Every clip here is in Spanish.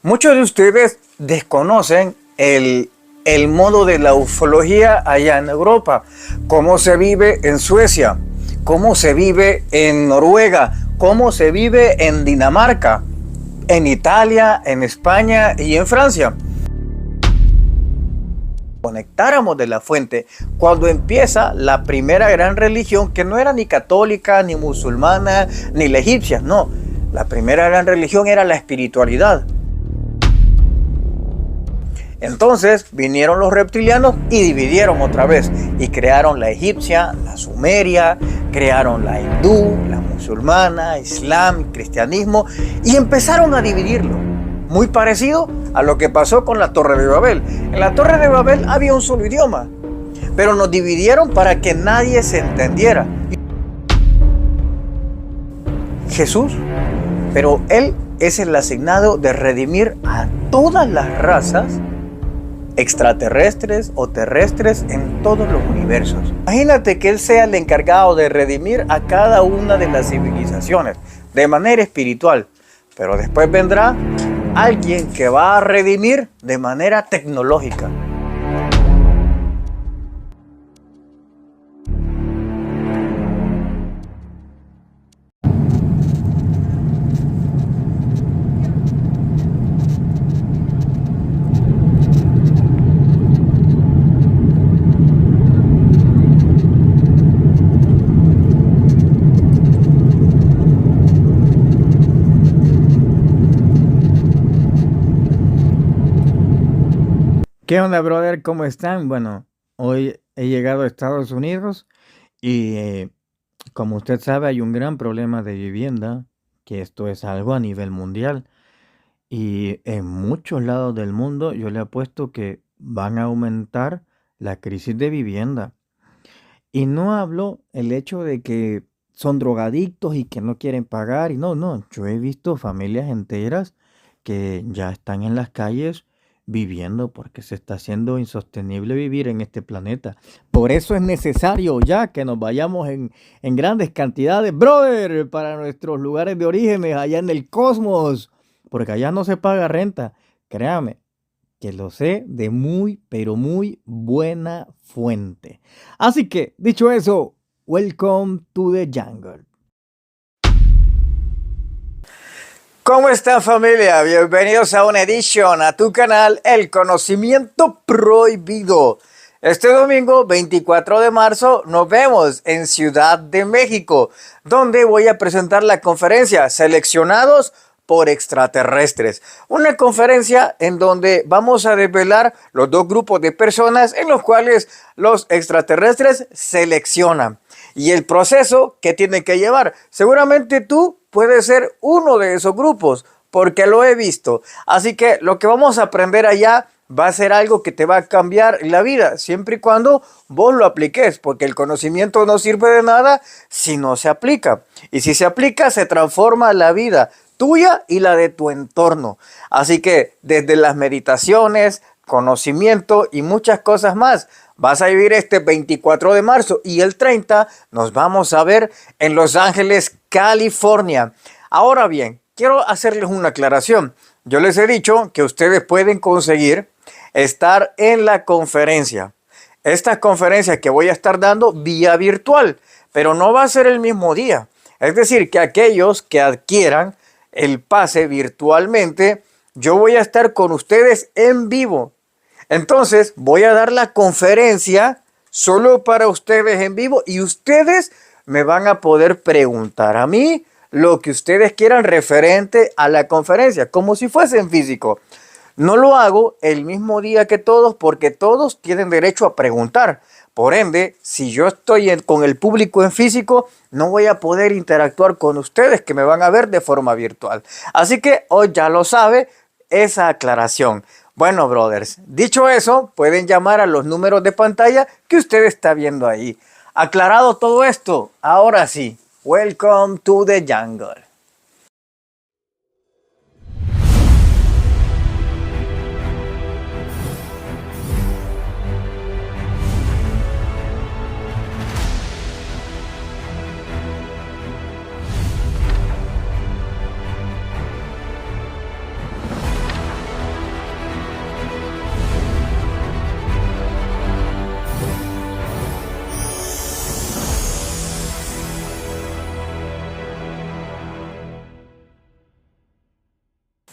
Muchos de ustedes desconocen el modo de la ufología allá en Europa, cómo se vive en Suecia, cómo se vive en Noruega, cómo se vive en Dinamarca, en Italia, en España y en Francia. Conectáramos de la fuente cuando empieza la primera gran religión, que no era ni católica, ni musulmana, ni la egipcia, no. La primera gran religión era la espiritualidad. Entonces vinieron los reptilianos y dividieron otra vez y crearon la egipcia, la sumeria, crearon la hindú, la musulmana, islam, cristianismo y empezaron a dividirlo. Muy parecido a lo que pasó con la Torre de Babel. En la Torre de Babel había un solo idioma, pero nos dividieron para que nadie se entendiera. Jesús, pero Él es el asignado de redimir a todas las razas, extraterrestres o terrestres, en todos los universos. Imagínate que Él sea el encargado de redimir a cada una de las civilizaciones de manera espiritual, pero después vendrá alguien que va a redimir de manera tecnológica. ¿Qué onda, brother? ¿Cómo están? Bueno, hoy he llegado a Estados Unidos y como usted sabe hay un gran problema de vivienda, que esto es algo a nivel mundial y en muchos lados del mundo yo le apuesto que van a aumentar la crisis de vivienda. Y no hablo el hecho de que son drogadictos y que no quieren pagar. Y no, yo he visto familias enteras que ya están en las calles viviendo porque se está haciendo insostenible vivir en este planeta. Por eso es necesario ya que nos vayamos en grandes cantidades, brother, para nuestros lugares de orígenes, allá en el cosmos, porque allá no se paga renta. Créame que lo sé de muy, pero muy buena fuente. Así que, dicho eso, welcome to the jungle. ¿Cómo están, familia? Bienvenidos a una edición a tu canal El Conocimiento Prohibido. Este domingo 24 de marzo nos vemos en Ciudad de México, donde voy a presentar la conferencia Seleccionados por Extraterrestres. Una conferencia en donde vamos a desvelar los dos grupos de personas en los cuales los extraterrestres seleccionan y el proceso que tienen que llevar. Seguramente tú puedes ser uno de esos grupos porque lo he visto. Así que lo que vamos a aprender allá va a ser algo que te va a cambiar la vida, siempre y cuando vos lo apliques, porque el conocimiento no sirve de nada si no se aplica. Y si se aplica, se transforma la vida tuya y la de tu entorno. Así que desde las meditaciones, conocimiento y muchas cosas más, vas a vivir este 24 de marzo y el 30 nos vamos a ver en Los Ángeles, California. Ahora bien, quiero hacerles una aclaración. Yo les he dicho que ustedes pueden conseguir estar en la conferencia. Esta conferencia que voy a estar dando vía virtual, pero no va a ser el mismo día. Es decir, que aquellos que adquieran el pase virtualmente, yo voy a estar con ustedes en vivo. Entonces voy a dar la conferencia solo para ustedes en vivo y ustedes me van a poder preguntar a mí lo que ustedes quieran referente a la conferencia, como si fuese en físico. No lo hago el mismo día que todos porque todos tienen derecho a preguntar. Por ende, si yo estoy con el público en físico, no voy a poder interactuar con ustedes que me van a ver de forma virtual. Así que hoy ya lo sabe esa aclaración. Bueno, brothers, dicho eso, pueden llamar a los números de pantalla que usted está viendo ahí. Aclarado todo esto, ahora sí, welcome to the jungle.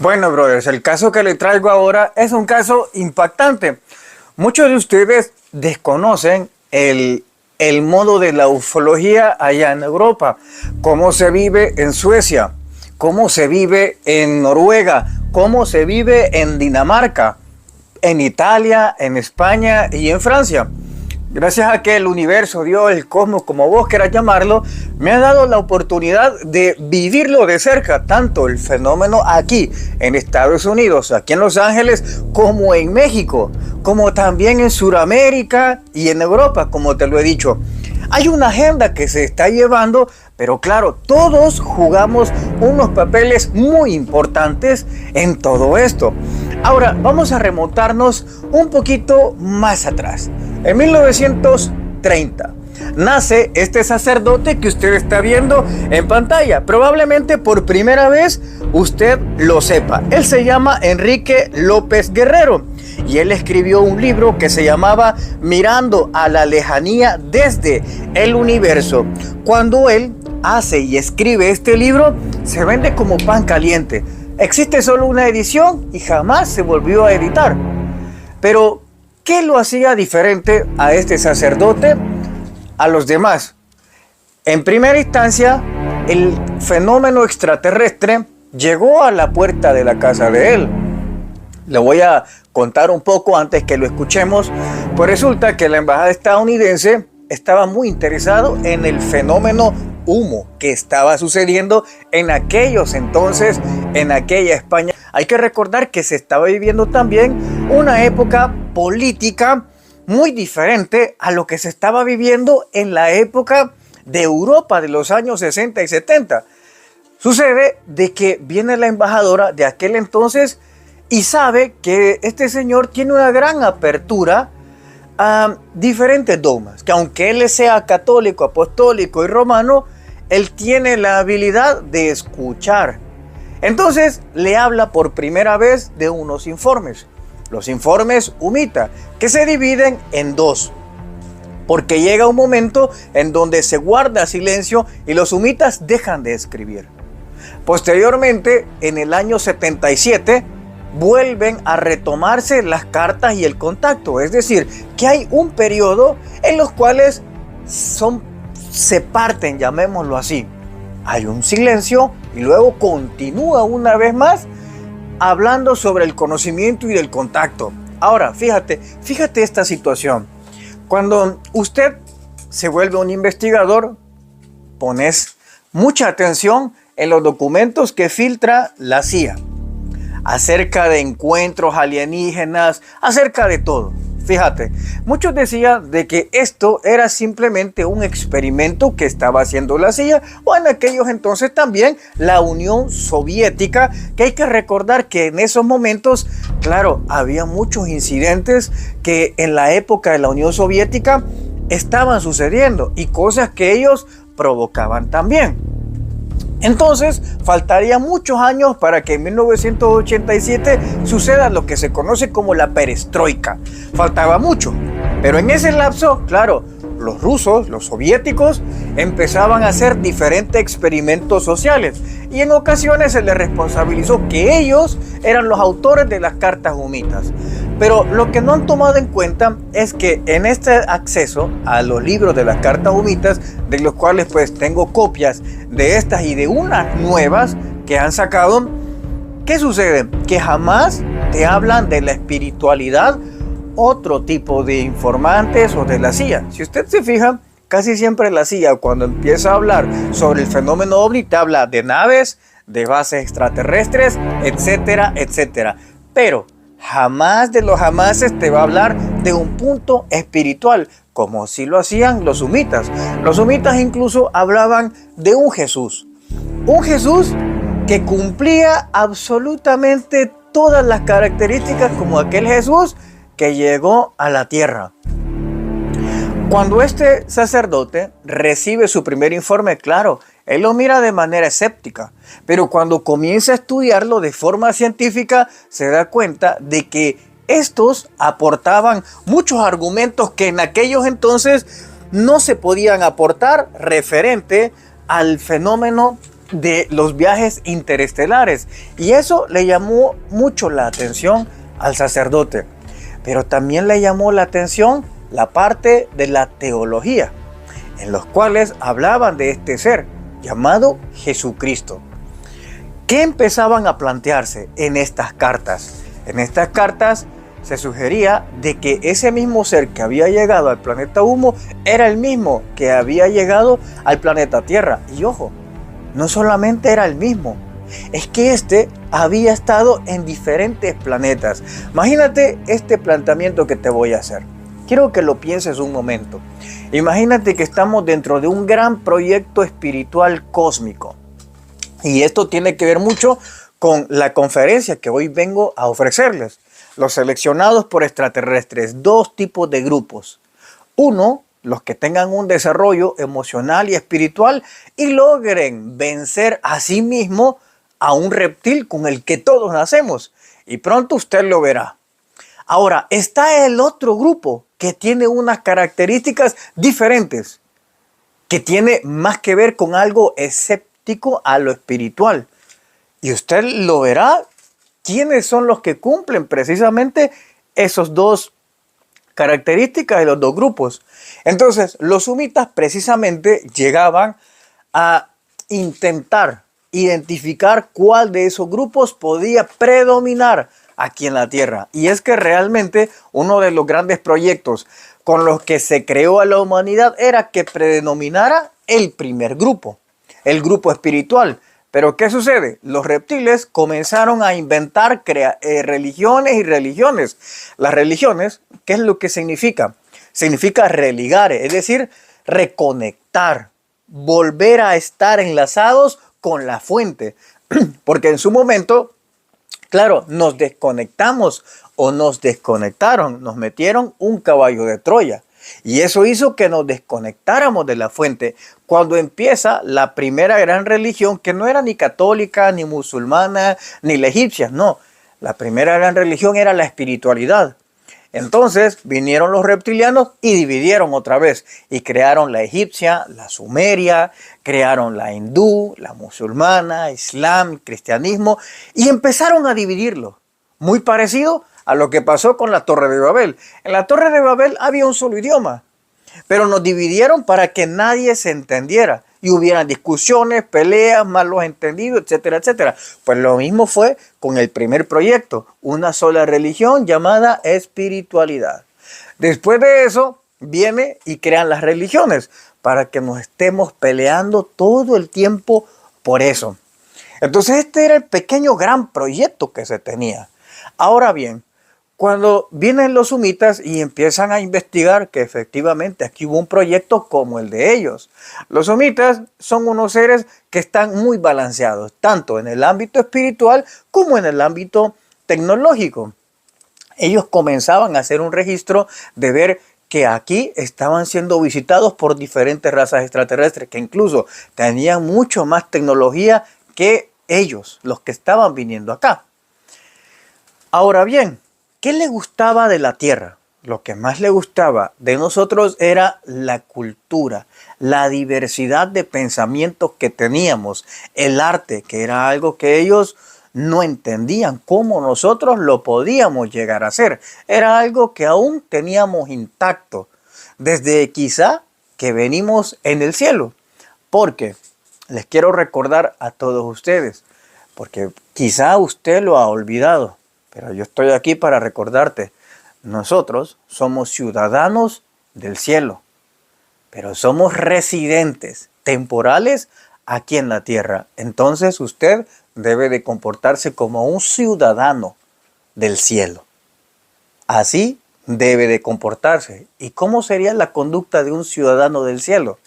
Bueno, brothers, el caso que le traigo ahora es un caso impactante. Muchos de ustedes desconocen el modo de la ufología allá en Europa, cómo se vive en Suecia, cómo se vive en Noruega, cómo se vive en Dinamarca, en Italia, en España y en Francia. Gracias a que el universo, Dios, el cosmos, como vos quieras llamarlo, me ha dado la oportunidad de vivirlo de cerca, tanto el fenómeno aquí en Estados Unidos, aquí en Los Ángeles, como en México, como también en Sudamérica y en Europa, como te lo he dicho. Hay una agenda que se está llevando, pero claro, todos jugamos unos papeles muy importantes en todo esto. Ahora, vamos a remontarnos un poquito más atrás. En 1930 nace este sacerdote que usted está viendo en pantalla. Probablemente por primera vez usted lo sepa. Él se llama Enrique López Guerrero y él escribió un libro que se llamaba Mirando a la lejanía desde el universo. Cuando él hace y escribe este libro, se vende como pan caliente. Existe solo una edición y jamás se volvió a editar. Pero ¿qué lo hacía diferente a este sacerdote a los demás? En primera instancia, el fenómeno extraterrestre llegó a la puerta de la casa de él. Le voy a contar un poco antes que lo escuchemos. Pues resulta que la embajada estadounidense estaba muy interesado en el fenómeno humo que estaba sucediendo en aquellos entonces, en aquella España. Hay que recordar que se estaba viviendo también una época política muy diferente a lo que se estaba viviendo en la época de Europa de los años 60 y 70. Sucede de que viene la embajadora de aquel entonces y sabe que este señor tiene una gran apertura a diferentes dogmas, que aunque él sea católico, apostólico y romano, él tiene la habilidad de escuchar. Entonces le habla por primera vez de unos informes, los informes Humita, que se dividen en dos, porque llega un momento en donde se guarda silencio y los humitas dejan de escribir. Posteriormente, en el año 77, vuelven a retomarse las cartas y el contacto, es decir, que hay un periodo en los cuales se parten, llamémoslo así. Hay un silencio y luego continúa una vez más hablando sobre el conocimiento y del contacto. Ahora, fíjate esta situación. Cuando usted se vuelve un investigador, pones mucha atención en los documentos que filtra la CIA acerca de encuentros alienígenas, acerca de todo. Fíjate, muchos decían de que esto era simplemente un experimento que estaba haciendo la CIA o en aquellos entonces también la Unión Soviética, que hay que recordar que en esos momentos, claro, había muchos incidentes que en la época de la Unión Soviética estaban sucediendo y cosas que ellos provocaban también. Entonces, faltaría muchos años para que en 1987 suceda lo que se conoce como la perestroika. Faltaba mucho, pero en ese lapso, claro, los rusos, los soviéticos, empezaban a hacer diferentes experimentos sociales y en ocasiones se les responsabilizó que ellos eran los autores de las cartas humitas. Pero lo que no han tomado en cuenta es que en este acceso a los libros de las cartas humitas, de los cuales pues tengo copias de estas y de unas nuevas que han sacado, ¿qué sucede? Que jamás te hablan de la espiritualidad, otro tipo de informantes o de la CIA. Si usted se fija, casi siempre la CIA cuando empieza a hablar sobre el fenómeno ovni te habla de naves, de bases extraterrestres, etcétera, etcétera. Pero jamás de los jamases te va a hablar de un punto espiritual, como si lo hacían los humitas. Los humitas incluso hablaban de un Jesús que cumplía absolutamente todas las características como aquel Jesús que llegó a la tierra. Cuando este sacerdote recibe su primer informe, claro, él lo mira de manera escéptica, pero cuando comienza a estudiarlo de forma científica, se da cuenta de que estos aportaban muchos argumentos que en aquellos entonces no se podían aportar referente al fenómeno de los viajes interestelares. Y eso le llamó mucho la atención al sacerdote. Pero también le llamó la atención la parte de la teología, en los cuales hablaban de este ser llamado Jesucristo. ¿Qué empezaban a plantearse en estas cartas? En estas cartas se sugería de que ese mismo ser que había llegado al planeta Humo era el mismo que había llegado al planeta Tierra. Y ojo, no solamente era el mismo, es que este había estado en diferentes planetas. Imagínate este planteamiento que te voy a hacer. Quiero que lo pienses un momento. Imagínate que estamos dentro de un gran proyecto espiritual cósmico. Y esto tiene que ver mucho con la conferencia que hoy vengo a ofrecerles. Los seleccionados por extraterrestres, dos tipos de grupos. Uno, los que tengan un desarrollo emocional y espiritual y logren vencer a sí mismo a un reptil con el que todos nacemos. Y pronto usted lo verá. Ahora, está el otro grupo que tiene unas características diferentes, que tiene más que ver con algo escéptico a lo espiritual. Y usted lo verá quiénes son los que cumplen precisamente esos dos características de los dos grupos. Entonces, los sumitas precisamente llegaban a intentar identificar cuál de esos grupos podía predominar aquí en la Tierra. Y es que realmente uno de los grandes proyectos con los que se creó a la humanidad era que predominara el primer grupo, el grupo espiritual. Pero ¿qué sucede? Los reptiles comenzaron a inventar religiones y religiones. Las religiones, ¿qué es lo que significa? Significa religare, es decir, reconectar, volver a estar enlazados con la fuente. Porque en su momento, claro, nos desconectamos o nos desconectaron, nos metieron un caballo de Troya. Y eso hizo que nos desconectáramos de la fuente. Cuando empieza la primera gran religión, que no era ni católica, ni musulmana, ni la egipcia, no. La primera gran religión era la espiritualidad. Entonces vinieron los reptilianos y dividieron otra vez. Y crearon la egipcia, la sumeria, crearon la hindú, la musulmana, islam, cristianismo. Y empezaron a dividirlo. Muy parecido a lo que pasó con la Torre de Babel. En la Torre de Babel había un solo idioma, pero nos dividieron para que nadie se entendiera y hubieran discusiones, peleas, malos entendidos, etcétera, etcétera. Pues lo mismo fue con el primer proyecto, una sola religión llamada espiritualidad. Después de eso viene y crean las religiones para que nos estemos peleando todo el tiempo por eso. Entonces este era el pequeño gran proyecto que se tenía. Ahora bien, cuando vienen los sumitas y empiezan a investigar que efectivamente aquí hubo un proyecto como el de ellos. Los sumitas son unos seres que están muy balanceados, tanto en el ámbito espiritual como en el ámbito tecnológico. Ellos comenzaban a hacer un registro de ver que aquí estaban siendo visitados por diferentes razas extraterrestres, que incluso tenían mucho más tecnología que ellos, los que estaban viniendo acá. Ahora bien, ¿qué le gustaba de la Tierra? Lo que más le gustaba de nosotros era la cultura, la diversidad de pensamientos que teníamos, el arte, que era algo que ellos no entendían cómo nosotros lo podíamos llegar a hacer. Era algo que aún teníamos intacto, desde quizá que venimos en el cielo. Porque les quiero recordar a todos ustedes, porque quizá usted lo ha olvidado. Pero yo estoy aquí para recordarte, nosotros somos ciudadanos del cielo, pero somos residentes temporales aquí en la tierra. Entonces usted debe de comportarse como un ciudadano del cielo. Así debe de comportarse. ¿Y cómo sería la conducta de un ciudadano del cielo?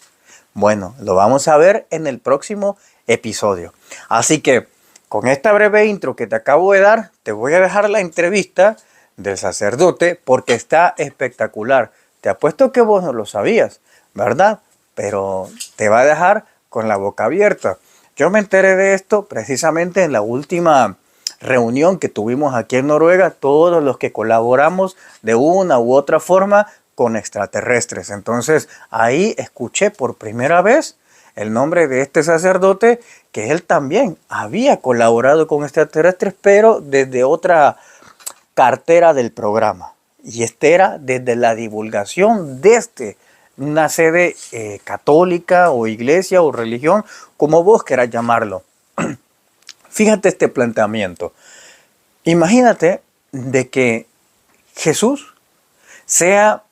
Bueno, lo vamos a ver en el próximo episodio. Así que con esta breve intro que te acabo de dar, te voy a dejar la entrevista del sacerdote porque está espectacular. Te apuesto que vos no lo sabías, ¿verdad? Pero te va a dejar con la boca abierta. Yo me enteré de esto precisamente en la última reunión que tuvimos aquí en Noruega, todos los que colaboramos de una u otra forma con extraterrestres. Entonces ahí escuché por primera vez el nombre de este sacerdote, que él también había colaborado con extraterrestres, pero desde otra cartera del programa. Y este era desde la divulgación desde una sede católica o iglesia o religión, como vos querás llamarlo. Fíjate este planteamiento. Imagínate de que Jesús sea,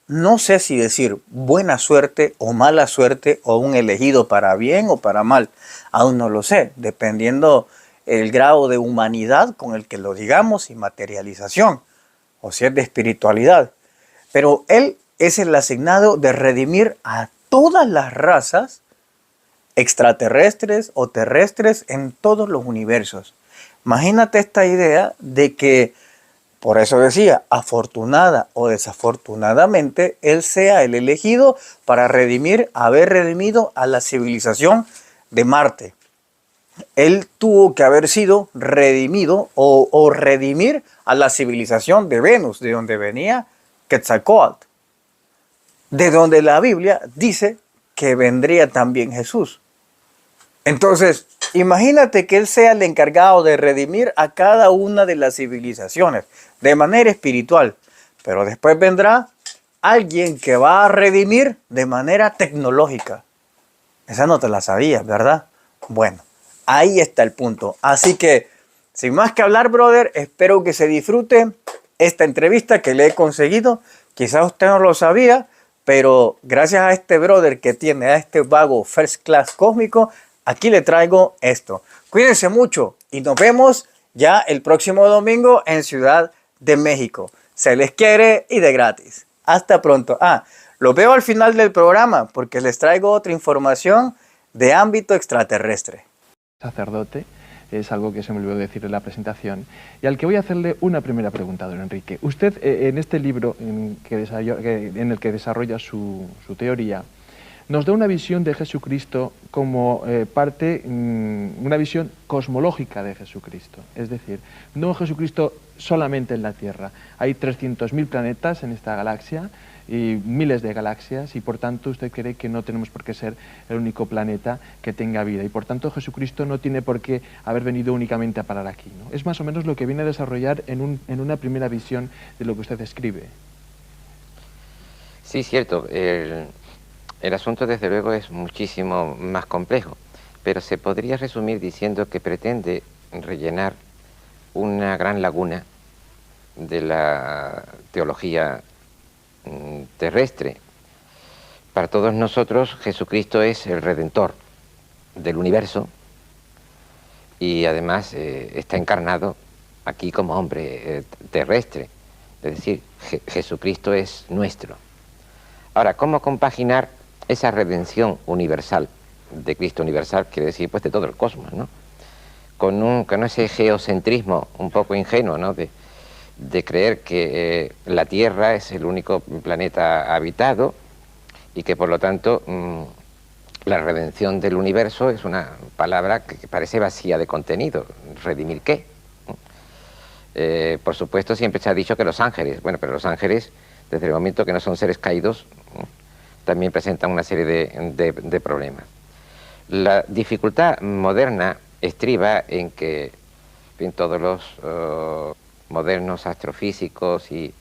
no sé si decir buena suerte o mala suerte, o un elegido para bien o para mal, aún no lo sé, dependiendo el grado de humanidad con el que lo digamos y materialización, o si es de espiritualidad. Pero Él es el asignado de redimir a todas las razas extraterrestres o terrestres en todos los universos. Imagínate esta idea de que, por eso decía, afortunada o desafortunadamente, Él sea el elegido para redimir, haber redimido a la civilización de Marte. Él tuvo que haber sido redimido o redimir a la civilización de Venus, de donde venía Quetzalcóatl, de donde la Biblia dice que vendría también Jesús. Entonces, imagínate que Él sea el encargado de redimir a cada una de las civilizaciones de manera espiritual, pero después vendrá alguien que va a redimir de manera tecnológica. Esa no te la sabías, ¿verdad? Bueno, ahí está el punto. Así que, sin más que hablar, brother, espero que se disfrute esta entrevista que le he conseguido. Quizás usted no lo sabía, pero gracias a este brother que tiene, a este vago first class cósmico, aquí le traigo esto. Cuídense mucho y nos vemos ya el próximo domingo en Ciudad de México. Se les quiere y de gratis. Hasta pronto. Los veo al final del programa porque les traigo otra información de ámbito extraterrestre. Sacerdote, es algo que se me olvidó decir en la presentación, y al que voy a hacerle una primera pregunta, don Enrique. Usted, en este libro en el que desarrolla su teoría, nos da una visión de Jesucristo como una visión cosmológica de Jesucristo. Es decir, no Jesucristo solamente en la Tierra. Hay 300.000 planetas en esta galaxia y miles de galaxias, y por tanto usted cree que no tenemos por qué ser el único planeta que tenga vida, y por tanto Jesucristo no tiene por qué haber venido únicamente a parar aquí, ¿no? Es más o menos lo que viene a desarrollar en una primera visión de lo que usted escribe. Sí, cierto. El asunto, desde luego, es muchísimo más complejo, pero se podría resumir diciendo que pretende rellenar una gran laguna de la teología terrestre. Para todos nosotros, Jesucristo es el Redentor del universo y además está encarnado aquí como hombre terrestre. Es decir, Jesucristo es nuestro. Ahora, ¿cómo compaginar esa redención universal de Cristo universal, quiere decir pues de todo el cosmos, ¿no? Con ese geocentrismo un poco ingenuo, ¿no? de creer que la Tierra es el único planeta habitado y que por lo tanto la redención del universo es una palabra que parece vacía de contenido. ¿Redimir qué? Por supuesto siempre se ha dicho que los ángeles, bueno, pero los ángeles desde el momento que no son seres caídos también presentan una serie de problemas. La dificultad moderna estriba en que todos los modernos astrofísicos y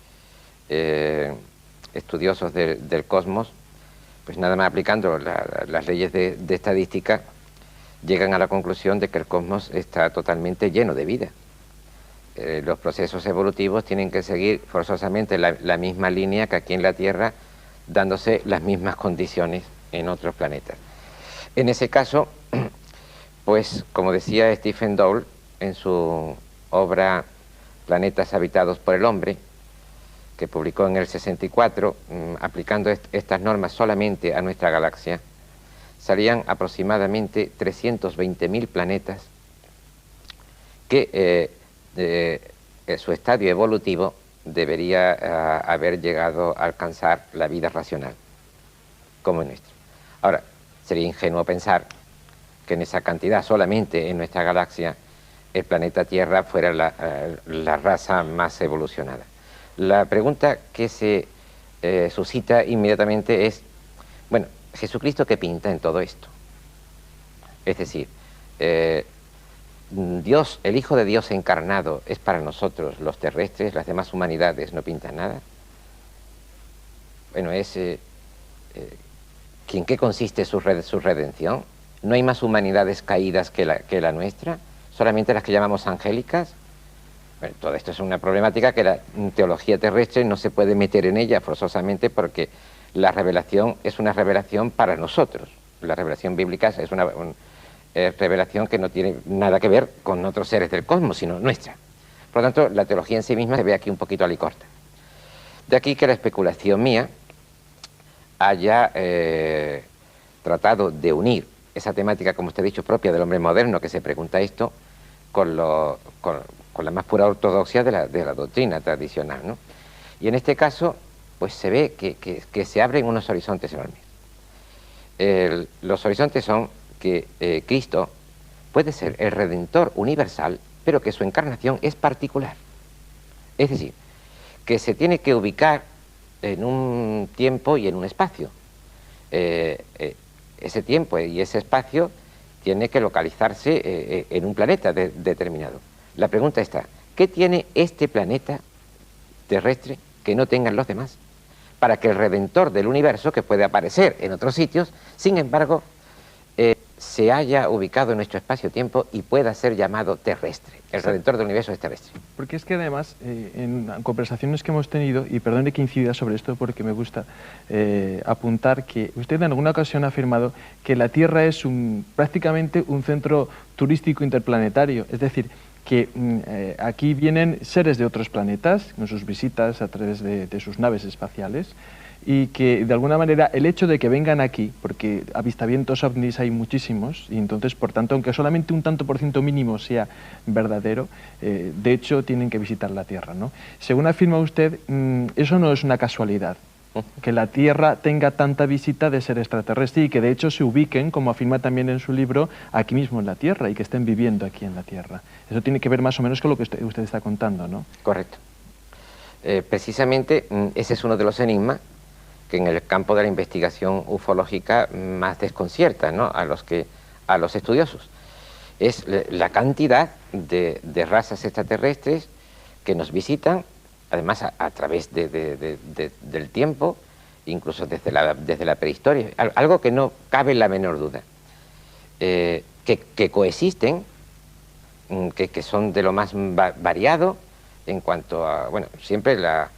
estudiosos del cosmos, pues nada más aplicando las leyes de estadística, llegan a la conclusión de que el cosmos está totalmente lleno de vida. Los procesos evolutivos tienen que seguir forzosamente la misma línea que aquí en la Tierra, dándose las mismas condiciones en otros planetas. En ese caso, pues como decía Stephen Dole en su obra Planetas habitados por el hombre, que publicó en el 64, aplicando estas normas solamente a nuestra galaxia, salían aproximadamente 320.000 planetas que su estadio evolutivo debería haber llegado a alcanzar la vida racional, como el nuestro. Ahora, sería ingenuo pensar que en esa cantidad, solamente en nuestra galaxia, el planeta Tierra fuera la raza más evolucionada. La pregunta que se suscita inmediatamente es, bueno, ¿Jesucristo qué pinta en todo esto? Es decir, Dios, el Hijo de Dios encarnado, es para nosotros los terrestres, las demás humanidades no pintan nada. Bueno, ¿en qué consiste su redención? ¿No hay más humanidades caídas que la nuestra? ¿Solamente las que llamamos angélicas? Bueno, todo esto es una problemática que la teología terrestre no se puede meter en ella forzosamente, porque la revelación es una revelación para nosotros. La revelación bíblica es una revelación que no tiene nada que ver con otros seres del cosmos, sino nuestra. Por lo tanto, la teología en sí misma se ve aquí un poquito alicorta. De aquí que la especulación mía haya tratado de unir esa temática, como usted ha dicho, propia del hombre moderno que se pregunta esto, con la más pura ortodoxia de la doctrina tradicional, ¿no? Y en este caso, pues se ve que se abren unos horizontes enormes. Los horizontes son que Cristo puede ser el Redentor universal, pero que su encarnación es particular. Es decir, que se tiene que ubicar en un tiempo y en un espacio. Ese tiempo y ese espacio tiene que localizarse en un planeta determinado. La pregunta está, ¿qué tiene este planeta terrestre que no tengan los demás? Para que el Redentor del universo, que puede aparecer en otros sitios, sin embargo, se haya ubicado en nuestro espacio-tiempo y pueda ser llamado terrestre. El Redentor del universo es terrestre. Porque es que además, en conversaciones que hemos tenido, y perdone que incida sobre esto porque me gusta apuntar, que usted en alguna ocasión ha afirmado que la Tierra es prácticamente un centro turístico interplanetario, es decir, que aquí vienen seres de otros planetas, con sus visitas a través de sus naves espaciales, y que de alguna manera el hecho de que vengan aquí, porque avistamientos ovnis hay muchísimos, y entonces por tanto, aunque solamente un tanto por ciento mínimo sea verdadero, de hecho tienen que visitar la Tierra, ¿no? Según afirma usted, eso no es una casualidad, que la Tierra tenga tanta visita de ser extraterrestre y que de hecho se ubiquen, como afirma también en su libro, aquí mismo en la Tierra y que estén viviendo aquí en la Tierra. Eso tiene que ver más o menos con lo que usted está contando, ¿no? Correcto. Precisamente ese es uno de los enigmas que en el campo de la investigación ufológica más desconcierta, ¿no?, a los estudiosos. Es la cantidad de razas extraterrestres que nos visitan, además a través del tiempo, incluso desde la prehistoria, algo que no cabe la menor duda, que coexisten, que son de lo más variado en cuanto a, bueno, siempre la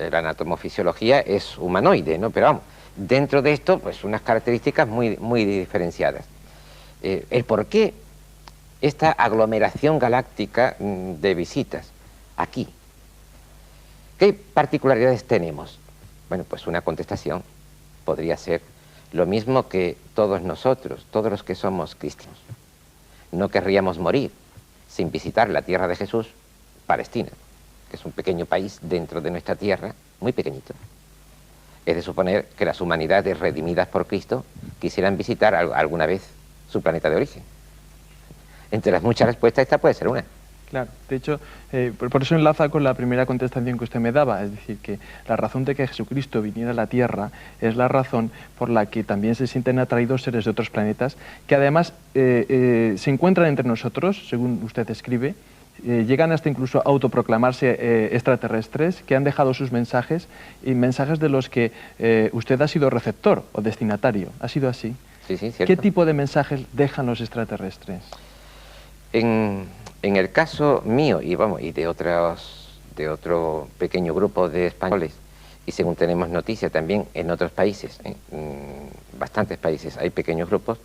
anatomofisiología es humanoide, ¿no? Pero vamos, dentro de esto, pues unas características muy diferenciadas. El por qué esta aglomeración galáctica de visitas aquí. ¿Qué particularidades tenemos? Bueno, pues una contestación podría ser lo mismo que todos nosotros, todos los que somos cristianos. No querríamos morir sin visitar la tierra de Jesús, Palestina, que es un pequeño país dentro de nuestra tierra, muy pequeñito. Es de suponer que las humanidades redimidas por Cristo quisieran visitar alguna vez su planeta de origen. Entre las muchas respuestas, esta puede ser una. Claro, de hecho, por eso enlaza con la primera contestación que usted me daba, es decir, que la razón de que Jesucristo viniera a la Tierra es la razón por la que también se sienten atraídos seres de otros planetas, que además se encuentran entre nosotros, según usted escribe, llegan hasta incluso a autoproclamarse extraterrestres, que han dejado sus mensajes, y mensajes de los que usted ha sido receptor o destinatario. ¿Ha sido así? Sí, sí, cierto. ¿Qué tipo de mensajes dejan los extraterrestres? En el caso mío y de otro pequeño grupo de españoles, y según tenemos noticia también en otros países, en bastantes países hay pequeños grupos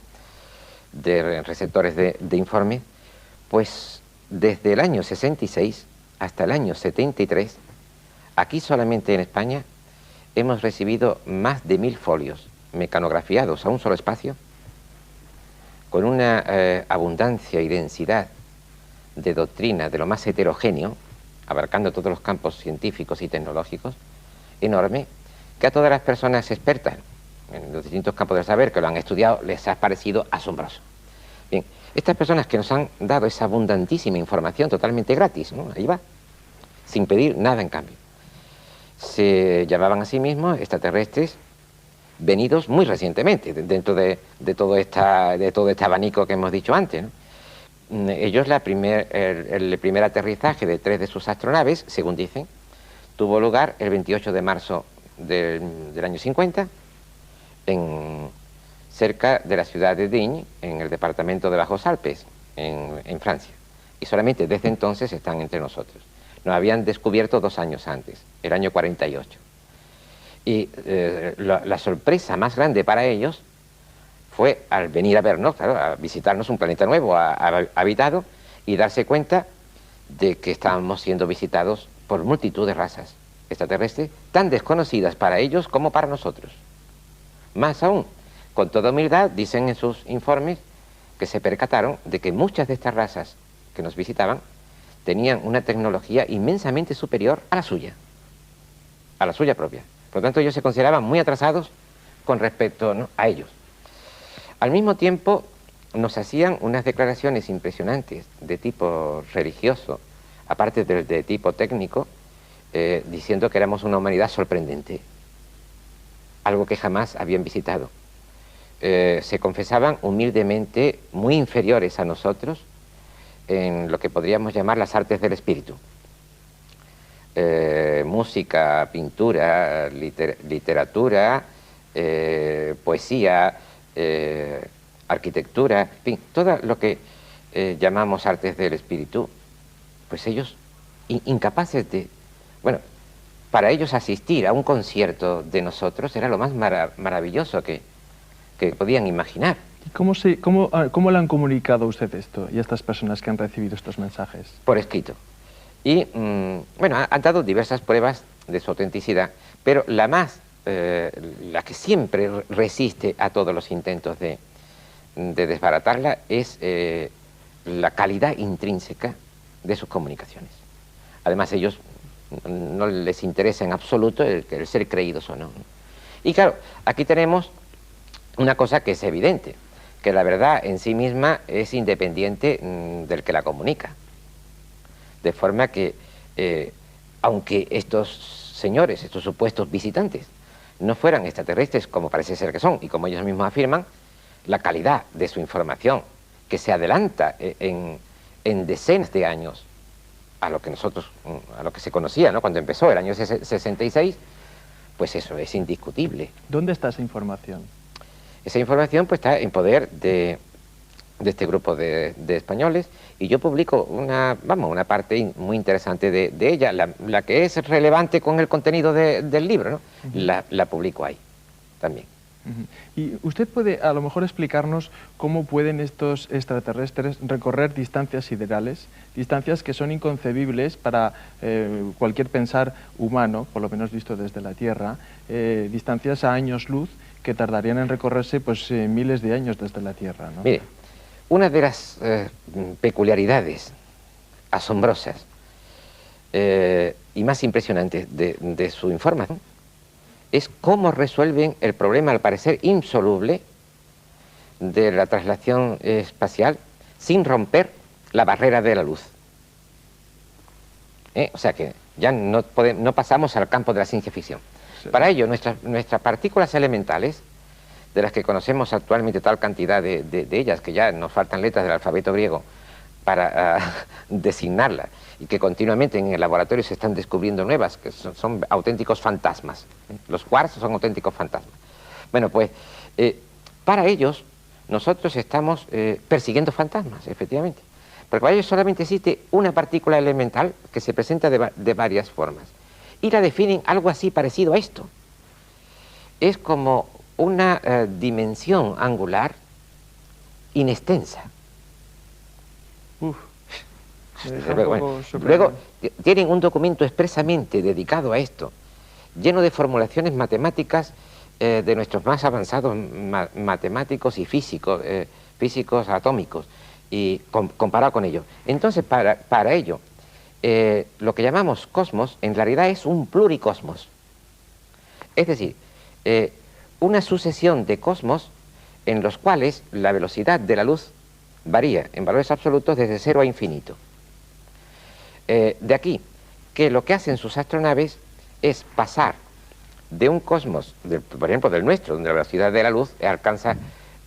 de receptores de informes, pues desde el año 66 hasta el año 73, aquí solamente en España hemos recibido más de 1000 folios mecanografiados a un solo espacio, con una abundancia y densidad de doctrina de lo más heterogéneo, abarcando todos los campos científicos y tecnológicos, enorme, que a todas las personas expertas en los distintos campos del saber que lo han estudiado les ha parecido asombroso. Bien, estas personas que nos han dado esa abundantísima información totalmente gratis, ¿no?, ahí va, sin pedir nada en cambio, se llamaban a sí mismos extraterrestres venidos muy recientemente, dentro de todo este abanico que hemos dicho antes, ¿no? Ellos, el primer aterrizaje de 3 de sus astronaves, según dicen, tuvo lugar el 28 de marzo del año 50, cerca de la ciudad de Digne, en el departamento de Bajos Alpes, en Francia. Y solamente desde entonces están entre nosotros. Nos habían descubierto 2 años antes, el año 48. Y la sorpresa más grande para ellos fue al venir a vernos, claro, a visitarnos un planeta nuevo, habitado, y darse cuenta de que estábamos siendo visitados por multitud de razas extraterrestres tan desconocidas para ellos como para nosotros. Más aún, con toda humildad, dicen en sus informes que se percataron de que muchas de estas razas que nos visitaban tenían una tecnología inmensamente superior a la suya propia. Por lo tanto, ellos se consideraban muy atrasados con respecto, ¿no?, a ellos. Al mismo tiempo, nos hacían unas declaraciones impresionantes de tipo religioso, aparte de tipo técnico, diciendo que éramos una humanidad sorprendente, algo que jamás habían visitado. Se confesaban humildemente muy inferiores a nosotros en lo que podríamos llamar las artes del espíritu. Música, pintura, literatura, poesía, arquitectura, en fin, todo lo que llamamos artes del espíritu, pues ellos incapaces de... Bueno, para ellos asistir a un concierto de nosotros era lo más maravilloso que podían imaginar. ¿Y cómo le han comunicado a usted esto y a estas personas que han recibido estos mensajes? Por escrito. Y, bueno, han dado diversas pruebas de su autenticidad, pero la que siempre resiste a todos los intentos de desbaratarla es la calidad intrínseca de sus comunicaciones. Además, ellos no les interesa en absoluto el ser creídos o no. Y claro, aquí tenemos una cosa que es evidente, que la verdad en sí misma es independiente del que la comunica. De forma que, aunque estos señores, estos supuestos visitantes, no fueran extraterrestres como parece ser que son, y como ellos mismos afirman, la calidad de su información, que se adelanta en decenas de años a lo que se conocía, ¿no?, cuando empezó, el año 66, pues eso es indiscutible. ¿Dónde está esa información? Esa información pues está en poder de este grupo de españoles, y yo publico una parte muy interesante de ella, la que es relevante con el contenido del libro, ¿no? La publico ahí también. Y usted puede a lo mejor explicarnos cómo pueden estos extraterrestres recorrer distancias siderales, distancias que son inconcebibles para cualquier pensar humano, por lo menos visto desde la Tierra, distancias a años luz que tardarían en recorrerse pues miles de años desde la Tierra, ¿no? Mire, una de las peculiaridades asombrosas y más impresionantes de su información es cómo resuelven el problema, al parecer insoluble, de la traslación espacial sin romper la barrera de la luz. O sea que ya no pasamos al campo de la ciencia ficción. Sí. Para ello, nuestras partículas elementales, de las que conocemos actualmente tal cantidad de ellas, que ya nos faltan letras del alfabeto griego para designarlas, y que continuamente en el laboratorio se están descubriendo nuevas, que son auténticos fantasmas. Los quarks son auténticos fantasmas. Bueno, pues para ellos nosotros estamos persiguiendo fantasmas, efectivamente. Porque para ellos solamente existe una partícula elemental que se presenta de varias formas. Y la definen algo así parecido a esto. Es como una dimensión angular inextensa. Luego tienen un documento expresamente dedicado a esto, lleno de formulaciones matemáticas de nuestros más avanzados matemáticos y físicos atómicos, y comparado con ello. Entonces, para ello, lo que llamamos cosmos, en realidad es un pluricosmos. Es decir, una sucesión de cosmos en los cuales la velocidad de la luz varía en valores absolutos desde 0 a infinito. De aquí que lo que hacen sus astronaves es pasar de un cosmos, por ejemplo del nuestro, donde la velocidad de la luz alcanza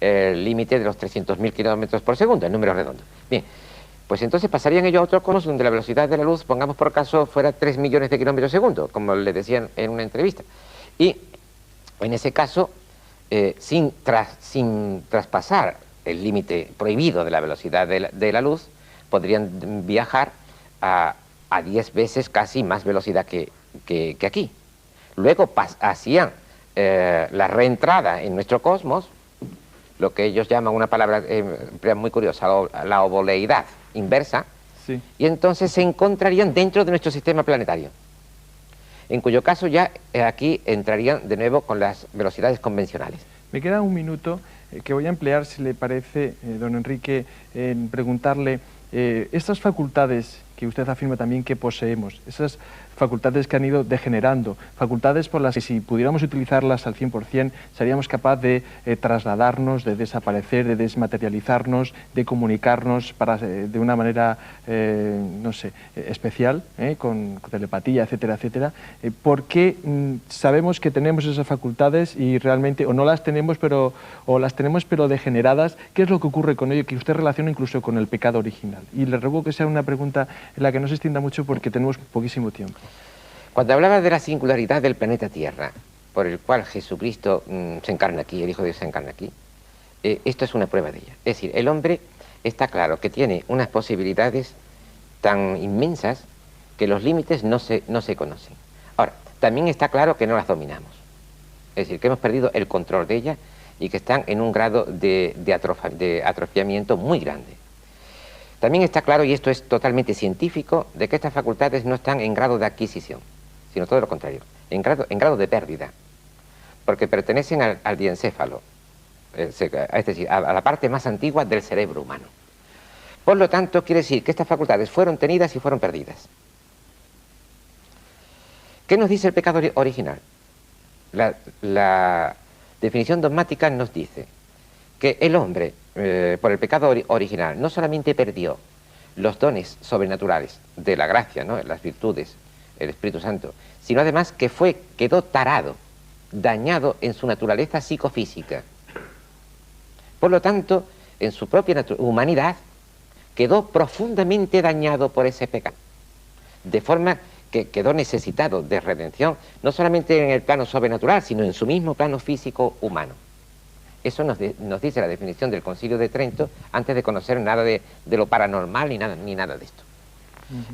el límite de los 300.000 kilómetros por segundo, el número redondo. Bien, pues entonces pasarían ellos a otro cosmos donde la velocidad de la luz, pongamos por caso, fuera 3 millones de kilómetros por segundo, como le decían en una entrevista. Y en ese caso, sin traspasar el límite prohibido de la velocidad de la luz, podrían viajar a 10 veces casi más velocidad que aquí. Luego hacían la reentrada en nuestro cosmos, lo que ellos llaman una palabra muy curiosa, la ovoleidad inversa, Sí. y entonces se encontrarían dentro de nuestro sistema planetario, en cuyo caso ya aquí entrarían de nuevo con las velocidades convencionales. Me queda un minuto que voy a emplear, si le parece, don Enrique, en preguntarle estas facultades que usted afirma también que poseemos, esas facultades que han ido degenerando, facultades por las que si pudiéramos utilizarlas al 100% seríamos capaces de trasladarnos, de desaparecer, de desmaterializarnos, de comunicarnos de una manera, no sé, especial, con telepatía, etcétera, etcétera. ¿Por qué sabemos que tenemos esas facultades y realmente o no las tenemos, o las tenemos pero degeneradas? ¿Qué es lo que ocurre con ello que usted relaciona incluso con el pecado original? Y le ruego que sea una pregunta en la que no se extienda mucho porque tenemos poquísimo tiempo. Cuando hablaba de la singularidad del planeta Tierra, por el cual Jesucristo se encarna aquí, el Hijo de Dios se encarna aquí, esto es una prueba de ella. Es decir, el hombre está claro que tiene unas posibilidades tan inmensas que los límites no se conocen. Ahora, también está claro que no las dominamos. Es decir, que hemos perdido el control de ellas y que están en un grado de atrofiamiento muy grande. También está claro, y esto es totalmente científico, de que estas facultades no están en grado de adquisición, sino todo lo contrario, en grado de pérdida, porque pertenecen al diencéfalo, es decir, a la parte más antigua del cerebro humano. Por lo tanto, quiere decir que estas facultades fueron tenidas y fueron perdidas. ¿Qué nos dice el pecado original? La definición dogmática nos dice que el hombre, por el pecado original, no solamente perdió los dones sobrenaturales de la gracia, ¿no?, las virtudes, el Espíritu Santo, sino además que quedó tarado, dañado en su naturaleza psicofísica. Por lo tanto, en su propia humanidad, quedó profundamente dañado por ese pecado, de forma que quedó necesitado de redención, no solamente en el plano sobrenatural, sino en su mismo plano físico humano. Eso nos dice la definición del Concilio de Trento, antes de conocer nada de lo paranormal ni nada de esto.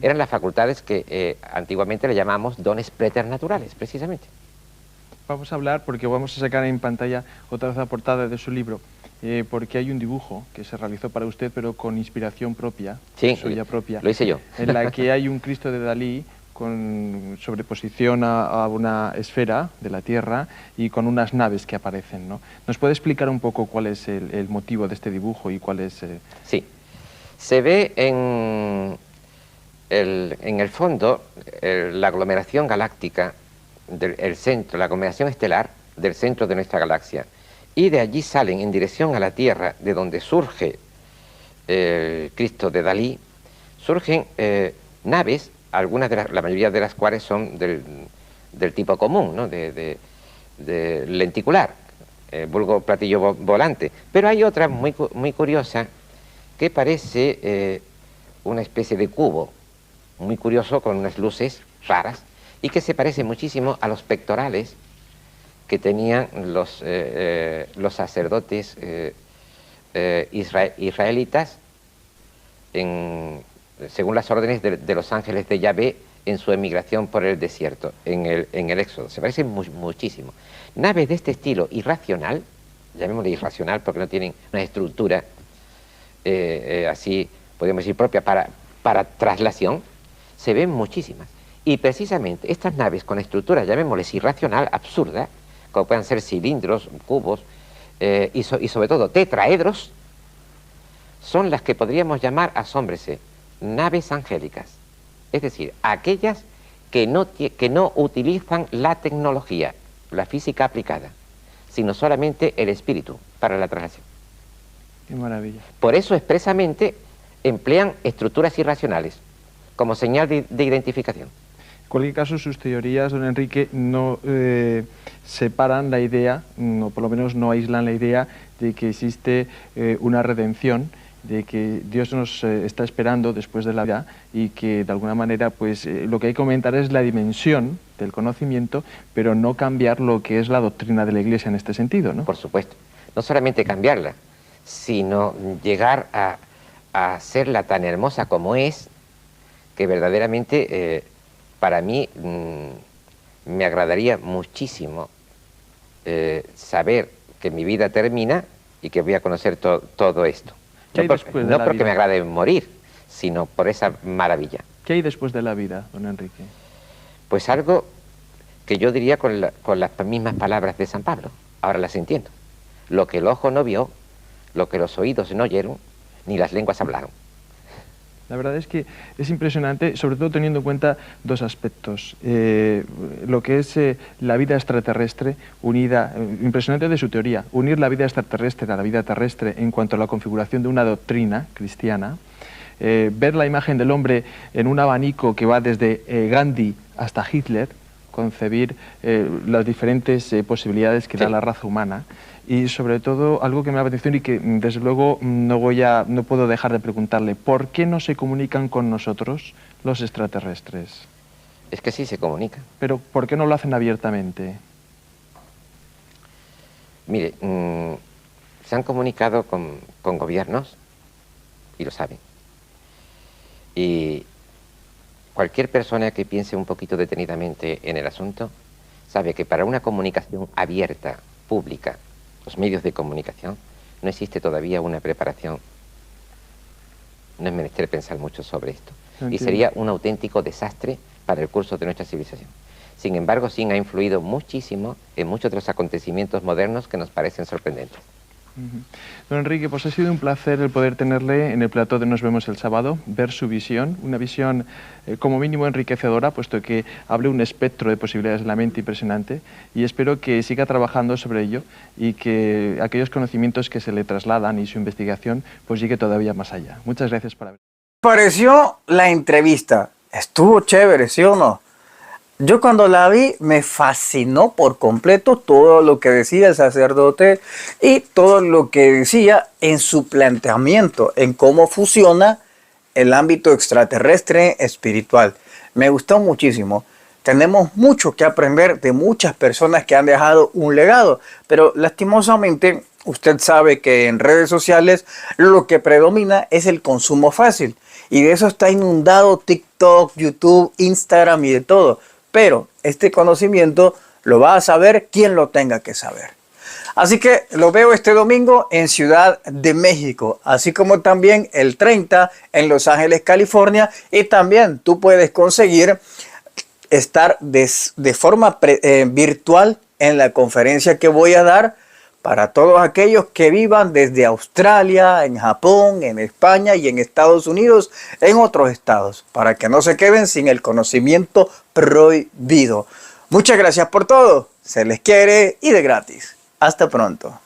Eran las facultades que antiguamente le llamamos dones preternaturales, precisamente. Vamos a hablar, porque vamos a sacar en pantalla otra vez la portada de su libro, porque hay un dibujo que se realizó para usted, pero con inspiración propia, sí, suya propia. Lo hice yo. En la que hay un Cristo de Dalí con sobreposición a una esfera de la Tierra y con unas naves que aparecen, ¿no? ¿Nos puede explicar un poco cuál es el motivo de este dibujo y cuál es...? Sí, se ve en el fondo la aglomeración galáctica, el centro, la aglomeración estelar del centro de nuestra galaxia, y de allí salen en dirección a la Tierra, de donde surge el Cristo de Dalí, surgen naves, la mayoría de las cuales son del tipo común, ¿no?, de lenticular, vulgo platillo volante. Pero hay otra muy curiosa que parece una especie de cubo, muy curioso, con unas luces raras, y que se parece muchísimo a los pectorales que tenían los sacerdotes israelitas según las órdenes de los ángeles de Yahvé en su emigración por el desierto, en el Éxodo. Se parecen muchísimo. Naves de este estilo irracional, llamémosle irracional porque no tienen una estructura así, podríamos decir, propia para traslación, se ven muchísimas. Y precisamente estas naves con estructura, llamémosles irracional, absurda, como puedan ser cilindros, cubos, y sobre todo tetraedros, son las que podríamos llamar, asómbrese, naves angélicas. Es decir, aquellas que no utilizan la tecnología, la física aplicada, sino solamente el espíritu para la traslación. Qué maravilla. Por eso expresamente emplean estructuras irracionales como señal de identificación. cualquier caso, sus teorías, don Enrique, no separan la idea, o por lo menos no aíslan la idea de que existe una redención, de que Dios nos está esperando después de la vida y que de alguna manera pues lo que hay que comentar es la dimensión del conocimiento, pero no cambiar lo que es la doctrina de la Iglesia en este sentido, ¿no? Por supuesto. No solamente cambiarla, sino llegar a hacerla tan hermosa como es, que verdaderamente para mí me agradaría muchísimo saber que mi vida termina y que voy a conocer todo esto. ¿Qué hay después de la porque vida? me agrade morir, sino por esa maravilla. ¿Qué hay después de la vida, don Enrique? Pues algo que yo diría con las mismas palabras de San Pablo, ahora las entiendo. Lo que el ojo no vio, lo que los oídos no oyeron, ni las lenguas hablaron. La verdad es que es impresionante, sobre todo teniendo en cuenta dos aspectos. Lo que es la vida extraterrestre unida, impresionante de su teoría, unir la vida extraterrestre a la vida terrestre en cuanto a la configuración de una doctrina cristiana, ver la imagen del hombre en un abanico que va desde Gandhi hasta Hitler, concebir las diferentes posibilidades que da la raza humana. Y sobre todo, algo que me da atención y que desde luego no puedo dejar de preguntarle, ¿por qué no se comunican con nosotros los extraterrestres? Es que sí se comunican. Pero ¿por qué no lo hacen abiertamente? Mire, se han comunicado con gobiernos y lo saben. Y cualquier persona que piense un poquito detenidamente en el asunto sabe que para una comunicación abierta, pública, los medios de comunicación, no existe todavía una preparación. No es menester pensar mucho sobre esto. Y sería un auténtico desastre para el curso de nuestra civilización. Sin embargo, sí ha influido muchísimo en muchos de los acontecimientos modernos que nos parecen sorprendentes. Don Enrique, pues ha sido un placer el poder tenerle en el plató de Nos Vemos el Sábado, ver su visión, una visión como mínimo enriquecedora, puesto que abre un espectro de posibilidades en la mente impresionante, y espero que siga trabajando sobre ello y que aquellos conocimientos que se le trasladan y su investigación pues llegue todavía más allá. Muchas gracias por haber... Pareció la entrevista, estuvo chévere, ¿sí o no? Yo cuando la vi me fascinó por completo todo lo que decía el sacerdote y todo lo que decía en su planteamiento, en cómo fusiona el ámbito extraterrestre espiritual. Me gustó muchísimo. Tenemos mucho que aprender de muchas personas que han dejado un legado, pero lastimosamente usted sabe que en redes sociales lo que predomina es el consumo fácil y de eso está inundado TikTok, YouTube, Instagram y de todo. Pero este conocimiento lo va a saber quien lo tenga que saber. Así que lo veo este domingo en Ciudad de México, así como también el 30 en Los Ángeles, California. Y también tú puedes conseguir estar de forma virtual en la conferencia que voy a dar para todos aquellos que vivan desde Australia, en Japón, en España y en Estados Unidos, en otros estados, para que no se queden sin el conocimiento prohibido. Muchas gracias por todo. Se les quiere y de gratis. Hasta pronto.